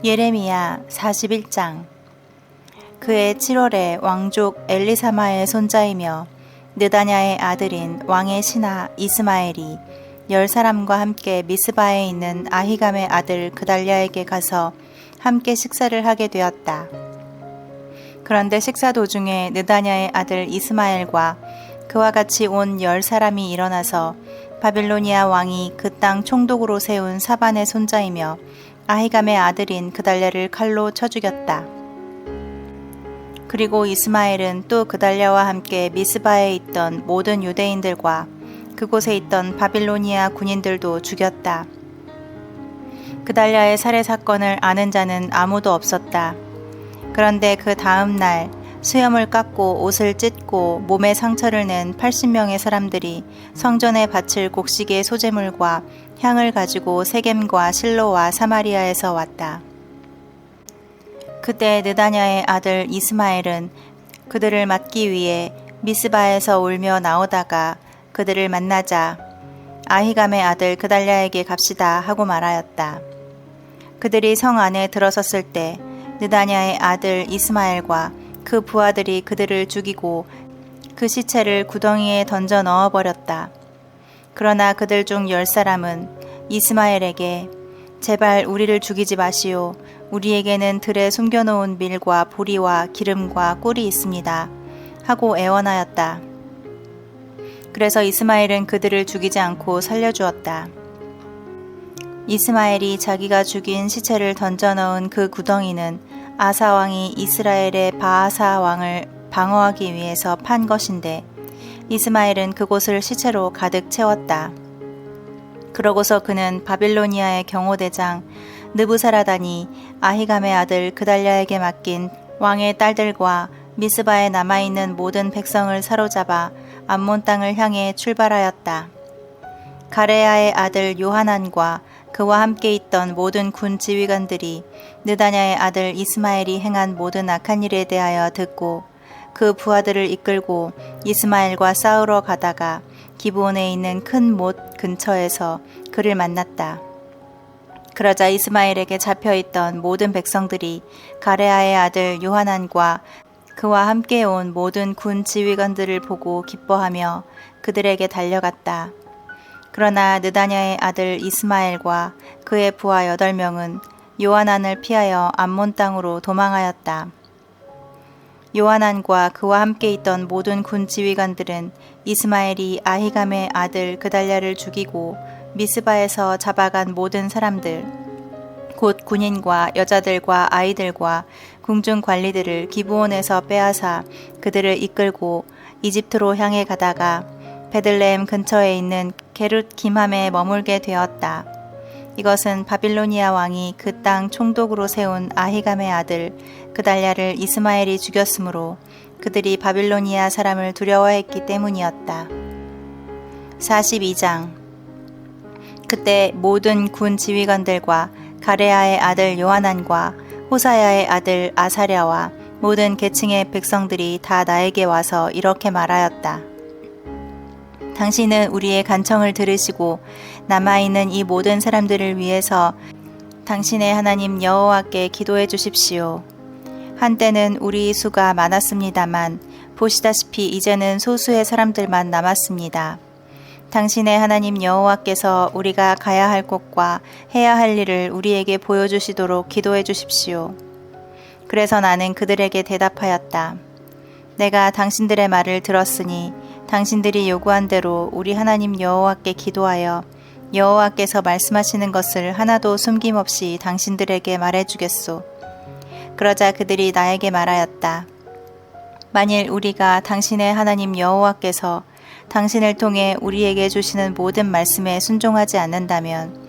예레미야 41장. 그해 7월에 왕족 엘리사마의 손자이며 느다냐의 아들인 왕의 신하 이스마엘이 10사람과 함께 미스바에 있는 아히감의 아들 그달랴에게 가서 함께 식사를 하게 되었다. 그런데 식사 도중에 느다냐의 아들 이스마엘과 그와 같이 온 10사람이 일어나서 바빌로니아 왕이 그 땅 총독으로 세운 사반의 손자이며 아히감의 아들인 그달랴를 칼로 쳐 죽였다. 그리고 이스마엘은 또 그달랴와 함께 미스바에 있던 모든 유대인들과 그곳에 있던 바빌로니아 군인들도 죽였다. 그달랴의 살해 사건을 아는 자는 아무도 없었다. 그런데 그 다음 날 수염을 깎고 옷을 찢고 몸에 상처를 낸 80명의 사람들이 성전에 바칠 곡식의 소재물과 향을 가지고 세겜과 실로와 사마리아에서 왔다. 그때 느다냐의 아들 이스마엘은 그들을 맞기 위해 미스바에서 울며 나오다가 그들을 만나자 아히감의 아들 그달랴에게 갑시다 하고 말하였다. 그들이 성 안에 들어섰을 때 느다냐의 아들 이스마엘과 그 부하들이 그들을 죽이고 그 시체를 구덩이에 던져 넣어버렸다. 그러나 그들 중 10사람은 이스마엘에게 제발 우리를 죽이지 마시오. 우리에게는 들에 숨겨놓은 밀과 보리와 기름과 꿀이 있습니다. 하고 애원하였다. 그래서 이스마엘은 그들을 죽이지 않고 살려주었다. 이스마엘이 자기가 죽인 시체를 던져 넣은 그 구덩이는 아사 왕이 이스라엘의 바아사 왕을 방어하기 위해서 판 것인데 이스마엘은 그곳을 시체로 가득 채웠다. 그러고서 그는 바빌로니아의 경호대장 느부사라단이 아히감의 아들 그달랴에게 맡긴 왕의 딸들과 미스바에 남아있는 모든 백성을 사로잡아 암몬 땅을 향해 출발하였다. 가레야의 아들 요하난과 그와 함께 있던 모든 군 지휘관들이 느다냐의 아들 이스마엘이 행한 모든 악한 일에 대하여 듣고 그 부하들을 이끌고 이스마엘과 싸우러 가다가 기브온에 있는 큰 못 근처에서 그를 만났다. 그러자 이스마엘에게 잡혀있던 모든 백성들이 가레야의 아들 요하난과 그와 함께 온 모든 군 지휘관들을 보고 기뻐하며 그들에게 달려갔다. 그러나 느다냐의 아들 이스마엘과 그의 부하 8명은 요하난을 피하여 암몬 땅으로 도망하였다. 요하난과 그와 함께 있던 모든 군 지휘관들은 이스마엘이 아히감의 아들 그달랴를 죽이고 미스바에서 잡아간 모든 사람들, 곧 군인과 여자들과 아이들과 궁중 관리들을 기브온에서 빼앗아 그들을 이끌고 이집트로 향해 가다가 베들레헴 근처에 있는 게룻 기맘에 머물게 되었다. 이것은 바빌로니아 왕이 그 땅 총독으로 세운 아히감의 아들 그달랴를 이스마엘이 죽였으므로 그들이 바빌로니아 사람을 두려워했기 때문이었다. 42장. 그때 모든 군 지휘관들과 가레야의 아들 요하난과 호사야의 아들 아사랴와 모든 계층의 백성들이 다 나에게 와서 이렇게 말하였다. 당신은 우리의 간청을 들으시고 남아있는 이 모든 사람들을 위해서 당신의 하나님 여호와께 기도해 주십시오. 한때는 우리 수가 많았습니다만 보시다시피 이제는 소수의 사람들만 남았습니다. 당신의 하나님 여호와께서 우리가 가야 할 곳과 해야 할 일을 우리에게 보여주시도록 기도해 주십시오. 그래서 나는 그들에게 대답하였다. 내가 당신들의 말을 들었으니 당신들이 요구한 대로 우리 하나님 여호와께 기도하여 여호와께서 말씀하시는 것을 하나도 숨김없이 당신들에게 말해주겠소. 그러자 그들이 나에게 말하였다. 만일 우리가 당신의 하나님 여호와께서 당신을 통해 우리에게 주시는 모든 말씀에 순종하지 않는다면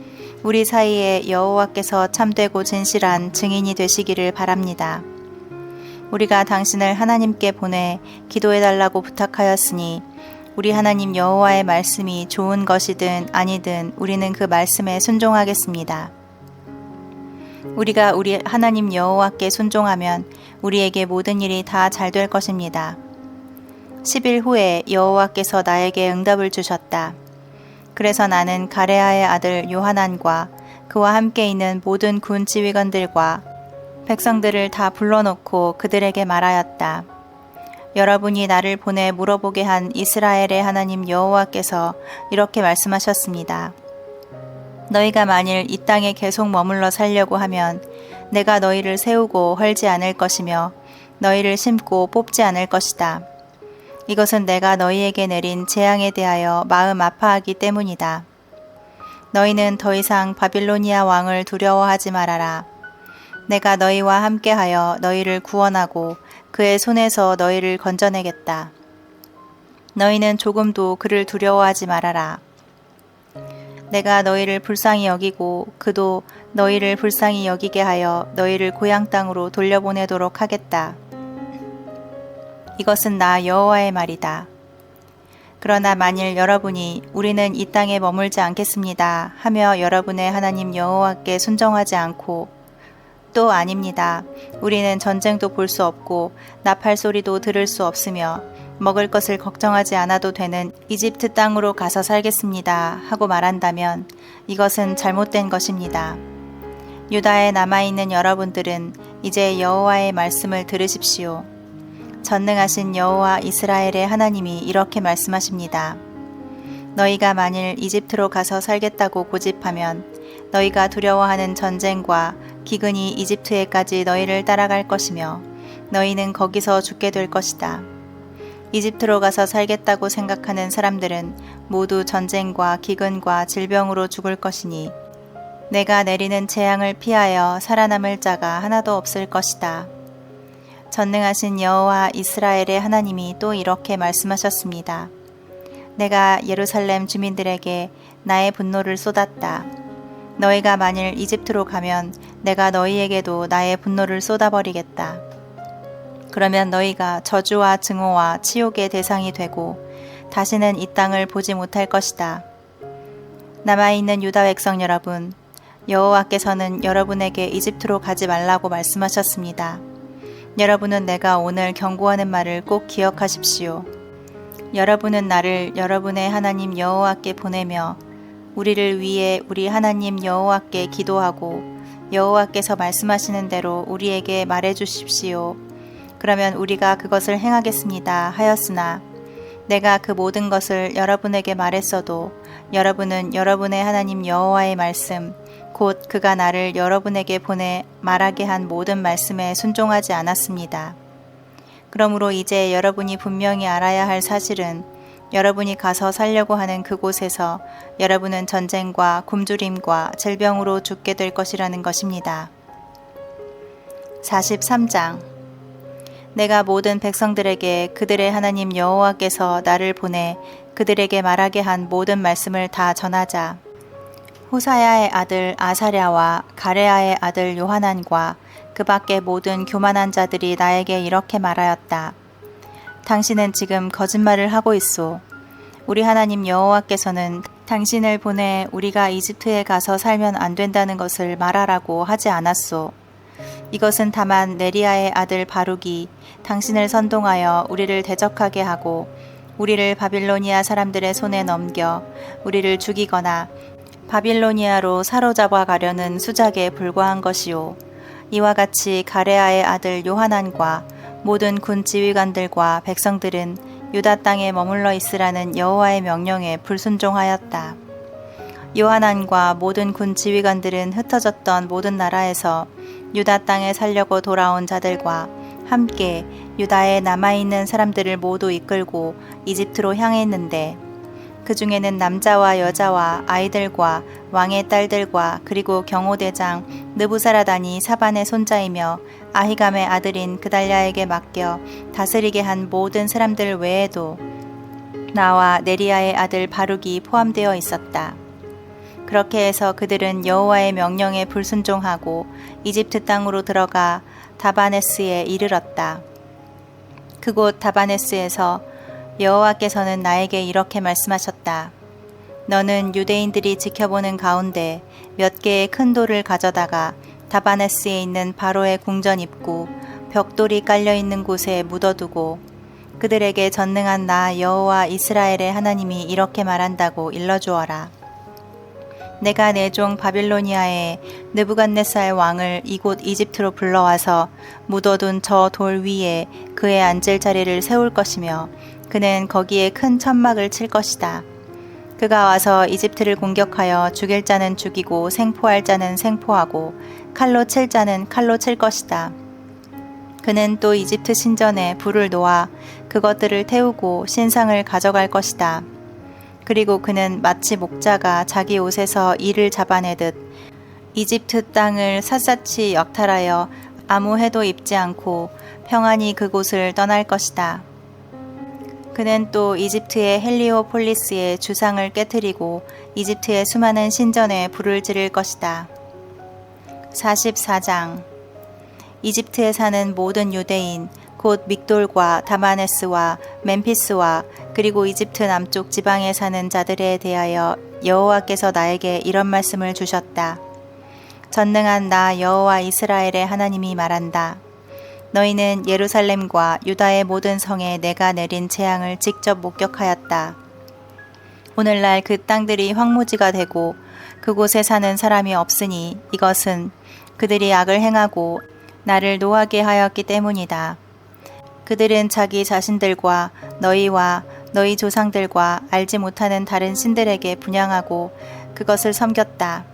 우리 사이에 여호와께서 참되고 진실한 증인이 되시기를 바랍니다. 우리가 당신을 하나님께 보내 기도해달라고 부탁하였으니 우리 하나님 여호와의 말씀이 좋은 것이든 아니든 우리는 그 말씀에 순종하겠습니다. 우리가 우리 하나님 여호와께 순종하면 우리에게 모든 일이 다 잘 될 것입니다. 10일 후에 여호와께서 나에게 응답을 주셨다. 그래서 나는 가레야의 아들 요하난과 그와 함께 있는 모든 군 지휘관들과 백성들을 다 불러놓고 그들에게 말하였다. 여러분이 나를 보내 물어보게 한 이스라엘의 하나님 여호와께서 이렇게 말씀하셨습니다. 너희가 만일 이 땅에 계속 머물러 살려고 하면 내가 너희를 세우고 헐지 않을 것이며 너희를 심고 뽑지 않을 것이다. 이것은 내가 너희에게 내린 재앙에 대하여 마음 아파하기 때문이다. 너희는 더 이상 바빌로니아 왕을 두려워하지 말아라. 내가 너희와 함께하여 너희를 구원하고 그의 손에서 너희를 건져내겠다. 너희는 조금도 그를 두려워하지 말아라. 내가 너희를 불쌍히 여기고 그도 너희를 불쌍히 여기게 하여 너희를 고향 땅으로 돌려보내도록 하겠다. 이것은 나 여호와의 말이다. 그러나 만일 여러분이 우리는 이 땅에 머물지 않겠습니다 하며 여러분의 하나님 여호와께 순종하지 않고 또 아닙니다. 우리는 전쟁도 볼 수 없고 나팔 소리도 들을 수 없으며 먹을 것을 걱정하지 않아도 되는 이집트 땅으로 가서 살겠습니다 하고 말한다면 이것은 잘못된 것입니다. 유다에 남아있는 여러분들은 이제 여호와의 말씀을 들으십시오. 전능하신 여호와 이스라엘의 하나님이 이렇게 말씀하십니다. 너희가 만일 이집트로 가서 살겠다고 고집하면 너희가 두려워하는 전쟁과 기근이 이집트에까지 너희를 따라갈 것이며 너희는 거기서 죽게 될 것이다. 이집트로 가서 살겠다고 생각하는 사람들은 모두 전쟁과 기근과 질병으로 죽을 것이니 내가 내리는 재앙을 피하여 살아남을 자가 하나도 없을 것이다. 전능하신 여호와 이스라엘의 하나님이 또 이렇게 말씀하셨습니다. 내가 예루살렘 주민들에게 나의 분노를 쏟았다. 너희가 만일 이집트로 가면 내가 너희에게도 나의 분노를 쏟아버리겠다. 그러면 너희가 저주와 증오와 치욕의 대상이 되고 다시는 이 땅을 보지 못할 것이다. 남아있는 유다 백성 여러분, 여호와께서는 여러분에게 이집트로 가지 말라고 말씀하셨습니다. 여러분은 내가 오늘 경고하는 말을 꼭 기억하십시오. 여러분은 나를 여러분의 하나님 여호와께 보내며 우리를 위해 우리 하나님 여호와께 기도하고 여호와께서 말씀하시는 대로 우리에게 말해 주십시오. 그러면 우리가 그것을 행하겠습니다 하였으나 내가 그 모든 것을 여러분에게 말했어도 여러분은 여러분의 하나님 여호와의 말씀 곧 그가 나를 여러분에게 보내 말하게 한 모든 말씀에 순종하지 않았습니다. 그러므로 이제 여러분이 분명히 알아야 할 사실은 여러분이 가서 살려고 하는 그곳에서 여러분은 전쟁과 굶주림과 질병으로 죽게 될 것이라는 것입니다. 43장 내가 모든 백성들에게 그들의 하나님 여호와께서 나를 보내 그들에게 말하게 한 모든 말씀을 다 전하자. 호사야의 아들 아사랴와 가레아의 아들 요하난과 그 밖의 모든 교만한 자들이 나에게 이렇게 말하였다. 당신은 지금 거짓말을 하고 있소. 우리 하나님 여호와께서는 당신을 보내 우리가 이집트에 가서 살면 안 된다는 것을 말하라고 하지 않았소. 이것은 다만 네리야의 아들 바룩이 당신을 선동하여 우리를 대적하게 하고 우리를 바빌로니아 사람들의 손에 넘겨 우리를 죽이거나 바빌로니아로 사로잡아 가려는 수작에 불과한 것이요. 이와 같이 가레아의 아들 요하난과 모든 군 지휘관들과 백성들은 유다 땅에 머물러 있으라는 여호와의 명령에 불순종하였다. 요하난과 모든 군 지휘관들은 흩어졌던 모든 나라에서 유다 땅에 살려고 돌아온 자들과 함께 유다에 남아있는 사람들을 모두 이끌고 이집트로 향했는데 그 중에는 남자와 여자와 아이들과 왕의 딸들과 그리고 경호대장 느부사라단이 사반의 손자이며 아히감의 아들인 그달랴에게 맡겨 다스리게 한 모든 사람들 외에도 나와 네리야의 아들 바룩이 포함되어 있었다. 그렇게 해서 그들은 여호와의 명령에 불순종하고 이집트 땅으로 들어가 다바네스에 이르렀다. 그곳 다바네스에서 여호와께서는 나에게 이렇게 말씀하셨다. 너는 유대인들이 지켜보는 가운데 몇 개의 큰 돌을 가져다가 다바네스에 있는 바로의 궁전 입구 벽돌이 깔려있는 곳에 묻어두고 그들에게 전능한 나 여호와 이스라엘의 하나님이 이렇게 말한다고 일러주어라. 내가 내 종 바빌로니아의 느부갓네살 왕을 이곳 이집트로 불러와서 묻어둔 저 돌 위에 그의 앉을 자리를 세울 것이며 그는 거기에 큰 천막을 칠 것이다. 그가 와서 이집트를 공격하여 죽일 자는 죽이고 생포할 자는 생포하고 칼로 칠 자는 칼로 칠 것이다. 그는 또 이집트 신전에 불을 놓아 그것들을 태우고 신상을 가져갈 것이다. 그리고 그는 마치 목자가 자기 옷에서 이를 잡아내듯 이집트 땅을 샅샅이 역탈하여 아무 해도 입지 않고 평안히 그곳을 떠날 것이다. 그는 또 이집트의 헬리오폴리스의 주상을 깨뜨리고 이집트의 수많은 신전에 불을 지를 것이다. 44장. 이집트에 사는 모든 유대인 곧 믹돌과 다마네스와 멤피스와 그리고 이집트 남쪽 지방에 사는 자들에 대하여 여호와께서 나에게 이런 말씀을 주셨다. 전능한 나 여호와 이스라엘의 하나님이 말한다. 너희는 예루살렘과 유다의 모든 성에 내가 내린 재앙을 직접 목격하였다. 오늘날 그 땅들이 황무지가 되고 그곳에 사는 사람이 없으니 이것은 그들이 악을 행하고 나를 노하게 하였기 때문이다. 그들은 자기 자신들과 너희와 너희 조상들과 알지 못하는 다른 신들에게 분향하고 그것을 섬겼다.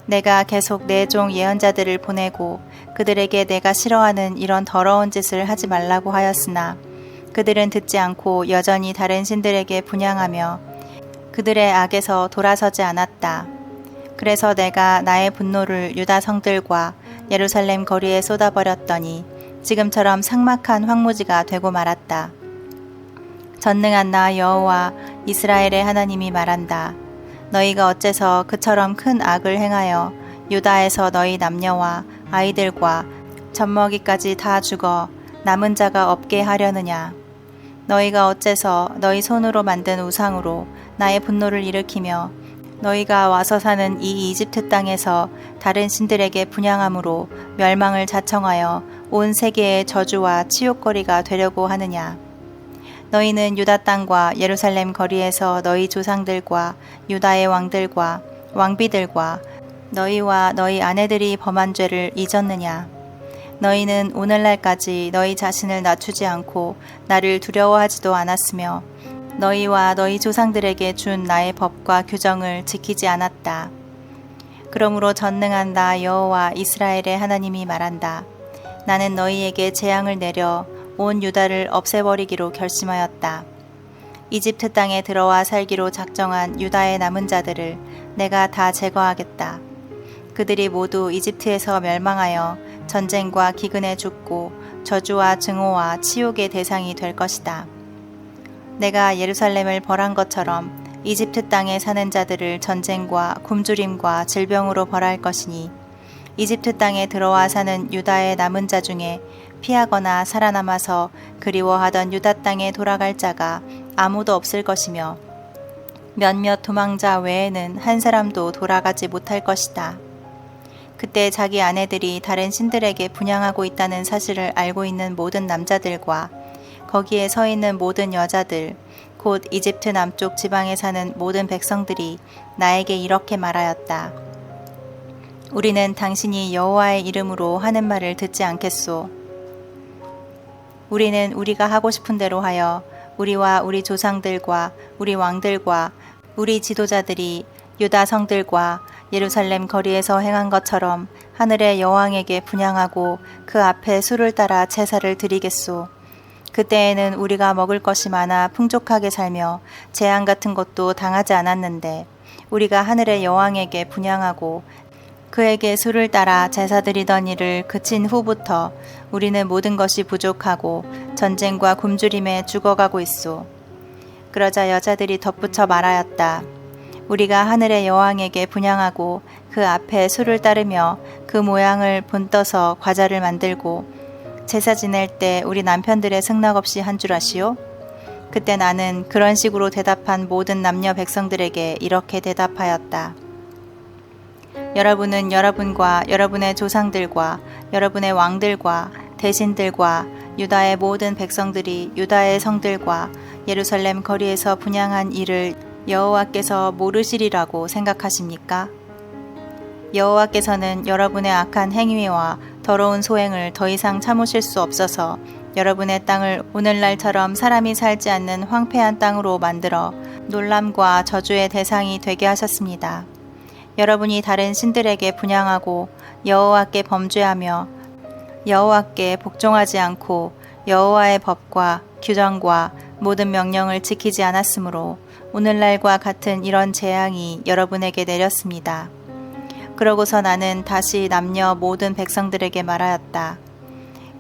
내가 계속 내 종 예언자들을 보내고 그들에게 내가 싫어하는 이런 더러운 짓을 하지 말라고 하였으나 그들은 듣지 않고 여전히 다른 신들에게 분향하며 그들의 악에서 돌아서지 않았다. 그래서 내가 나의 분노를 유다 성들과 예루살렘 거리에 쏟아버렸더니 지금처럼 삭막한 황무지가 되고 말았다. 전능한 나 여호와 이스라엘의 하나님이 말한다. 너희가 어째서 그처럼 큰 악을 행하여 유다에서 너희 남녀와 아이들과 젖먹이까지 다 죽어 남은 자가 없게 하려느냐. 너희가 어째서 너희 손으로 만든 우상으로 나의 분노를 일으키며 너희가 와서 사는 이 이집트 땅에서 다른 신들에게 분향함으로 멸망을 자청하여 온 세계의 저주와 치욕거리가 되려고 하느냐. 너희는 유다 땅과 예루살렘 거리에서 너희 조상들과 유다의 왕들과 왕비들과 너희와 너희 아내들이 범한 죄를 잊었느냐. 너희는 오늘날까지 너희 자신을 낮추지 않고 나를 두려워하지도 않았으며 너희와 너희 조상들에게 준 나의 법과 규정을 지키지 않았다. 그러므로 전능한 나 여호와 이스라엘의 하나님이 말한다. 나는 너희에게 재앙을 내려 온 유다를 없애버리기로 결심하였다. 이집트 땅에 들어와 살기로 작정한 유다의 남은 자들을 내가 다 제거하겠다. 그들이 모두 이집트에서 멸망하여 전쟁과 기근에 죽고 저주와 증오와 치욕의 대상이 될 것이다. 내가 예루살렘을 벌한 것처럼 이집트 땅에 사는 자들을 전쟁과 굶주림과 질병으로 벌할 것이니 이집트 땅에 들어와 사는 유다의 남은 자 중에 피하거나 살아남아서 그리워하던 유다 땅에 돌아갈 자가 아무도 없을 것이며 몇몇 도망자 외에는 한 사람도 돌아가지 못할 것이다. 그때 자기 아내들이 다른 신들에게 분향하고 있다는 사실을 알고 있는 모든 남자들과 거기에 서 있는 모든 여자들, 곧 이집트 남쪽 지방에 사는 모든 백성들이 나에게 이렇게 말하였다. 우리는 당신이 여호와의 이름으로 하는 말을 듣지 않겠소. 우리는 우리가 하고 싶은 대로 하여 우리와 우리 조상들과 우리 왕들과 우리 지도자들이 유다 성들과 예루살렘 거리에서 행한 것처럼 하늘의 여왕에게 분향하고 그 앞에 수를 따라 제사를 드리겠소. 그때에는 우리가 먹을 것이 많아 풍족하게 살며 재앙 같은 것도 당하지 않았는데 우리가 하늘의 여왕에게 분향하고 그에게 수를 따라 제사드리던 일을 그친 후부터 우리는 모든 것이 부족하고 전쟁과 굶주림에 죽어가고 있소. 그러자 여자들이 덧붙여 말하였다. 우리가 하늘의 여왕에게 분향하고 그 앞에 수를 따르며 그 모양을 본떠서 과자를 만들고 제사 지낼 때 우리 남편들의 승낙 없이 한 줄 아시오? 그때 나는 그런 식으로 대답한 모든 남녀 백성들에게 이렇게 대답하였다. 여러분은 여러분과 여러분의 조상들과 여러분의 왕들과 대신들과 유다의 모든 백성들이 유다의 성들과 예루살렘 거리에서 분향한 일을 여호와께서 모르시리라고 생각하십니까? 여호와께서는 여러분의 악한 행위와 더러운 소행을 더 이상 참으실 수 없어서 여러분의 땅을 오늘날처럼 사람이 살지 않는 황폐한 땅으로 만들어 놀람과 저주의 대상이 되게 하셨습니다. 여러분이 다른 신들에게 분향하고 여호와께 범죄하며 여호와께 복종하지 않고 여호와의 법과 규정과 모든 명령을 지키지 않았으므로 오늘날과 같은 이런 재앙이 여러분에게 내렸습니다. 그러고서 나는 다시 남녀 모든 백성들에게 말하였다.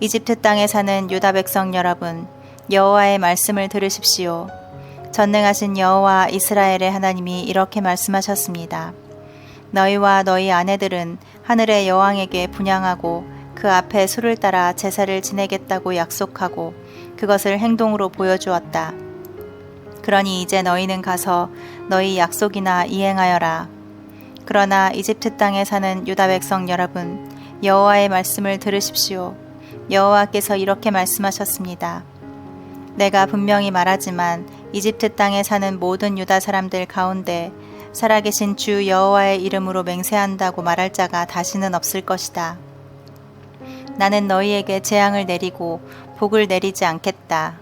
이집트 땅에 사는 유다 백성 여러분, 여호와의 말씀을 들으십시오. 전능하신 여호와 이스라엘의 하나님이 이렇게 말씀하셨습니다. 너희와 너희 아내들은 하늘의 여왕에게 분향하고 그 앞에 수를 따라 제사를 지내겠다고 약속하고 그것을 행동으로 보여주었다. 그러니 이제 너희는 가서 너희 약속이나 이행하여라. 그러나 이집트 땅에 사는 유다 백성 여러분, 여호와의 말씀을 들으십시오. 여호와께서 이렇게 말씀하셨습니다. 내가 분명히 말하지만 이집트 땅에 사는 모든 유다 사람들 가운데 살아계신 주 여호와의 이름으로 맹세한다고 말할 자가 다시는 없을 것이다. 나는 너희에게 재앙을 내리고 복을 내리지 않겠다.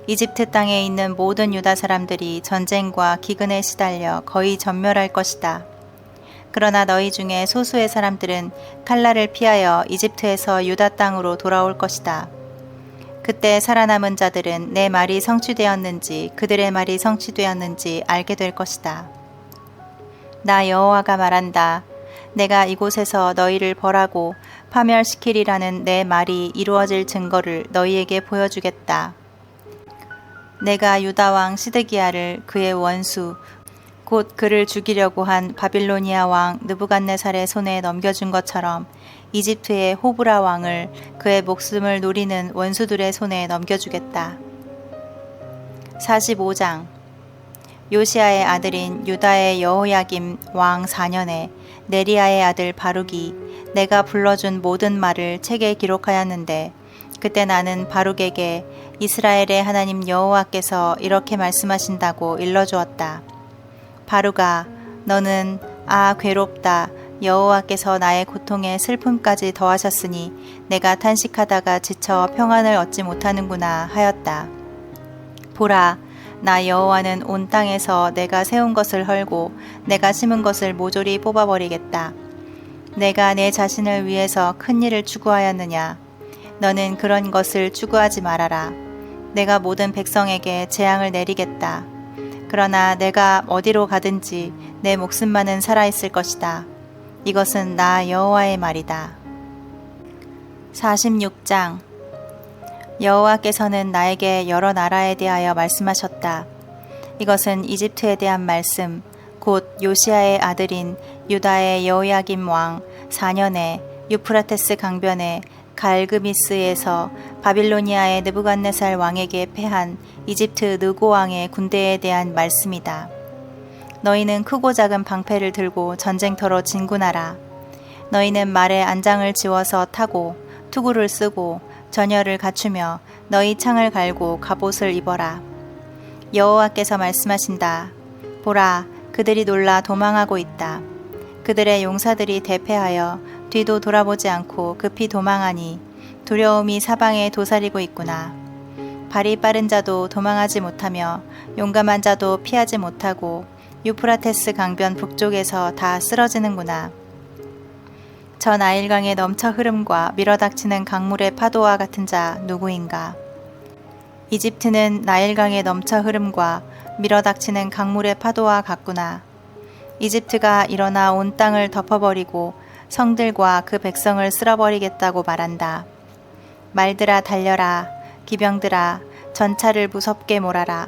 이집트 땅에 있는 모든 유다 사람들이 전쟁과 기근에 시달려 거의 전멸할 것이다. 그러나 너희 중에 소수의 사람들은 칼날을 피하여 이집트에서 유다 땅으로 돌아올 것이다. 그때 살아남은 자들은 내 말이 성취되었는지 그들의 말이 성취되었는지 알게 될 것이다. 나 여호와가 말한다. 내가 이곳에서 너희를 벌하고 파멸시키리라는 내 말이 이루어질 증거를 너희에게 보여주겠다. 내가 유다 왕 시드기야를 그의 원수 곧 그를 죽이려고 한 바빌로니아 왕 느부갓네살의 손에 넘겨준 것처럼 이집트의 호브라 왕을 그의 목숨을 노리는 원수들의 손에 넘겨주겠다. 45장 요시야의 아들인 유다의 여호야김 왕 4년에 네리야의 아들 바룩이 내가 불러준 모든 말을 책에 기록하였는데 그때 나는 바룩에게 이스라엘의 하나님 여호와께서 이렇게 말씀하신다고 일러주었다. 바룩아, 너는 괴롭다. 여호와께서 나의 고통에 슬픔까지 더하셨으니 내가 탄식하다가 지쳐 평안을 얻지 못하는구나 하였다. 보라, 나 여호와는 온 땅에서 내가 세운 것을 헐고 내가 심은 것을 모조리 뽑아버리겠다. 내가 내 자신을 위해서 큰 일을 추구하였느냐? 너는 그런 것을 추구하지 말아라. 내가 모든 백성에게 재앙을 내리겠다. 그러나 내가 어디로 가든지 내 목숨만은 살아있을 것이다. 이것은 나 여호와의 말이다. 46장 여호와께서는 나에게 여러 나라에 대하여 말씀하셨다. 이것은 이집트에 대한 말씀, 곧 요시야의 아들인 유다의 여호야김 왕 4년에 유프라테스 강변에 갈그미스에서 바빌로니아의 느부갓네살 왕에게 패한 이집트 느고 왕의 군대에 대한 말씀이다. 너희는 크고 작은 방패를 들고 전쟁터로 진군하라. 너희는 말에 안장을 지워서 타고 투구를 쓰고 전열을 갖추며 너희 창을 갈고 갑옷을 입어라. 여호와께서 말씀하신다. 보라, 그들이 놀라 도망하고 있다. 그들의 용사들이 대패하여 뒤도 돌아보지 않고 급히 도망하니 두려움이 사방에 도사리고 있구나. 발이 빠른 자도 도망하지 못하며 용감한 자도 피하지 못하고 유프라테스 강변 북쪽에서 다 쓰러지는구나. 저 나일강의 넘쳐 흐름과 밀어닥치는 강물의 파도와 같은 자 누구인가? 이집트는 나일강의 넘쳐 흐름과 밀어닥치는 강물의 파도와 같구나. 이집트가 일어나 온 땅을 덮어버리고 성들과 그 백성을 쓸어버리겠다고 말한다. 말들아 달려라. 기병들아 전차를 무섭게 몰아라.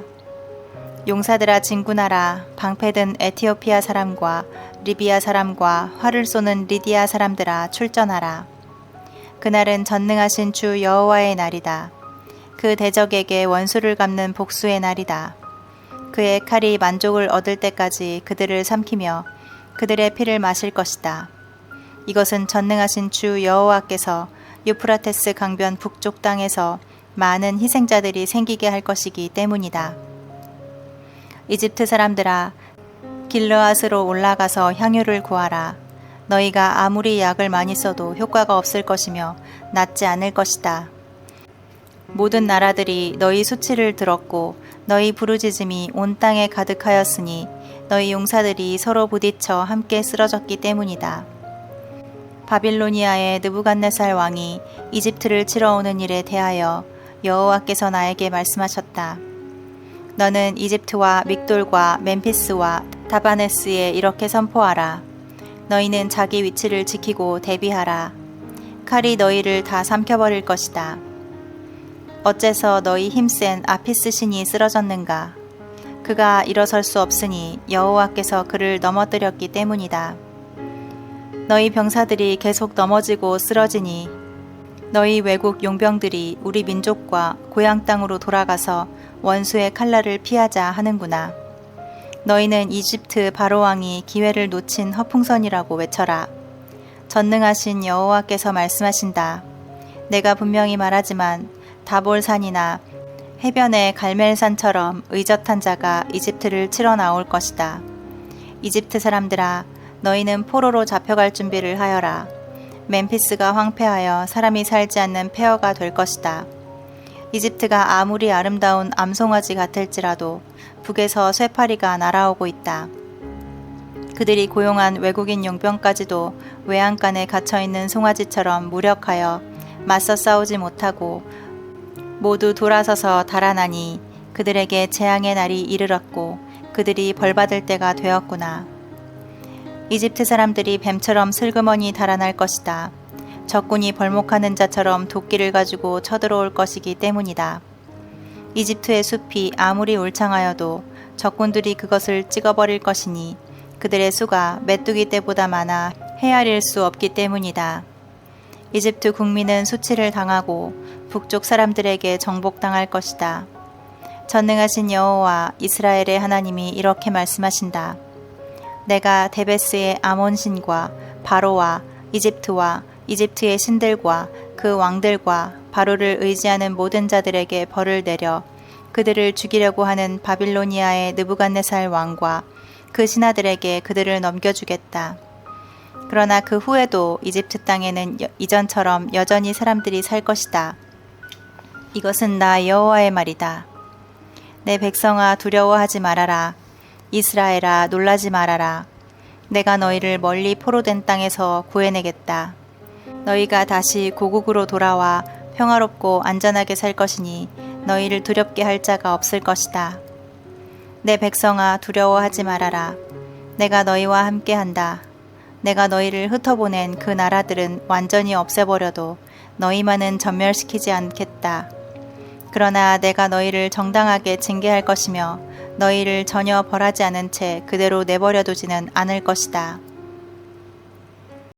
용사들아 진군하라. 방패든 에티오피아 사람과 리비아 사람과 활을 쏘는 리디아 사람들아 출전하라. 그날은 전능하신 주 여호와의 날이다. 그 대적에게 원수를 갚는 복수의 날이다. 그의 칼이 만족을 얻을 때까지 그들을 삼키며 그들의 피를 마실 것이다. 이것은 전능하신 주 여호와께서 유프라테스 강변 북쪽 땅에서 많은 희생자들이 생기게 할 것이기 때문이다. 이집트 사람들아, 길르앗으로 올라가서 향유를 구하라. 너희가 아무리 약을 많이 써도 효과가 없을 것이며 낫지 않을 것이다. 모든 나라들이 너희 수치를 들었고 너희 부르짖음이 온 땅에 가득하였으니 너희 용사들이 서로 부딪혀 함께 쓰러졌기 때문이다. 바빌로니아의 느부갓네살 왕이 이집트를 치러 오는 일에 대하여 여호와께서 나에게 말씀하셨다. 너는 이집트와 믹돌과 멤피스와 다바네스에 이렇게 선포하라. 너희는 자기 위치를 지키고 대비하라. 칼이 너희를 다 삼켜버릴 것이다. 어째서 너희 힘센 아피스 신이 쓰러졌는가? 그가 일어설 수 없으니 여호와께서 그를 넘어뜨렸기 때문이다. 너희 병사들이 계속 넘어지고 쓰러지니 너희 외국 용병들이 우리 민족과 고향 땅으로 돌아가서 원수의 칼날을 피하자 하는구나. 너희는 이집트 바로왕이 기회를 놓친 허풍선이라고 외쳐라. 전능하신 여호와께서 말씀하신다. 내가 분명히 말하지만 다볼산이나 해변의 갈멜산처럼 의젓한 자가 이집트를 치러 나올 것이다. 이집트 사람들아, 너희는 포로로 잡혀갈 준비를 하여라. 멤피스가 황폐하여 사람이 살지 않는 폐허가 될 것이다. 이집트가 아무리 아름다운 암송아지 같을지라도 북에서 쇠파리가 날아오고 있다. 그들이 고용한 외국인 용병까지도 외양간에 갇혀있는 송아지처럼 무력하여 맞서 싸우지 못하고 모두 돌아서서 달아나니 그들에게 재앙의 날이 이르렀고 그들이 벌받을 때가 되었구나. 이집트 사람들이 뱀처럼 슬그머니 달아날 것이다. 적군이 벌목하는 자처럼 도끼를 가지고 쳐들어올 것이기 때문이다. 이집트의 숲이 아무리 울창하여도 적군들이 그것을 찍어버릴 것이니 그들의 수가 메뚜기 떼보다 많아 헤아릴 수 없기 때문이다. 이집트 국민은 수치를 당하고 북쪽 사람들에게 정복당할 것이다. 전능하신 여호와 이스라엘의 하나님이 이렇게 말씀하신다. 내가 데베스의 아몬 신과 바로와 이집트와 이집트의 신들과 그 왕들과 바로를 의지하는 모든 자들에게 벌을 내려 그들을 죽이려고 하는 바빌로니아의 느부갓네살 왕과 그 신하들에게 그들을 넘겨주겠다. 그러나 그 후에도 이집트 땅에는 이전처럼 여전히 사람들이 살 것이다. 이것은 나 여호와의 말이다. 내 백성아, 두려워하지 말아라. 이스라엘아, 놀라지 말아라. 내가 너희를 멀리 포로된 땅에서 구해내겠다. 너희가 다시 고국으로 돌아와 평화롭고 안전하게 살 것이니 너희를 두렵게 할 자가 없을 것이다. 내 백성아, 두려워하지 말아라. 내가 너희와 함께한다. 내가 너희를 흩어보낸 그 나라들은 완전히 없애버려도 너희만은 전멸시키지 않겠다. 그러나 내가 너희를 정당하게 징계할 것이며 너희를 전혀 벌하지 않은 채 그대로 내버려두지는 않을 것이다.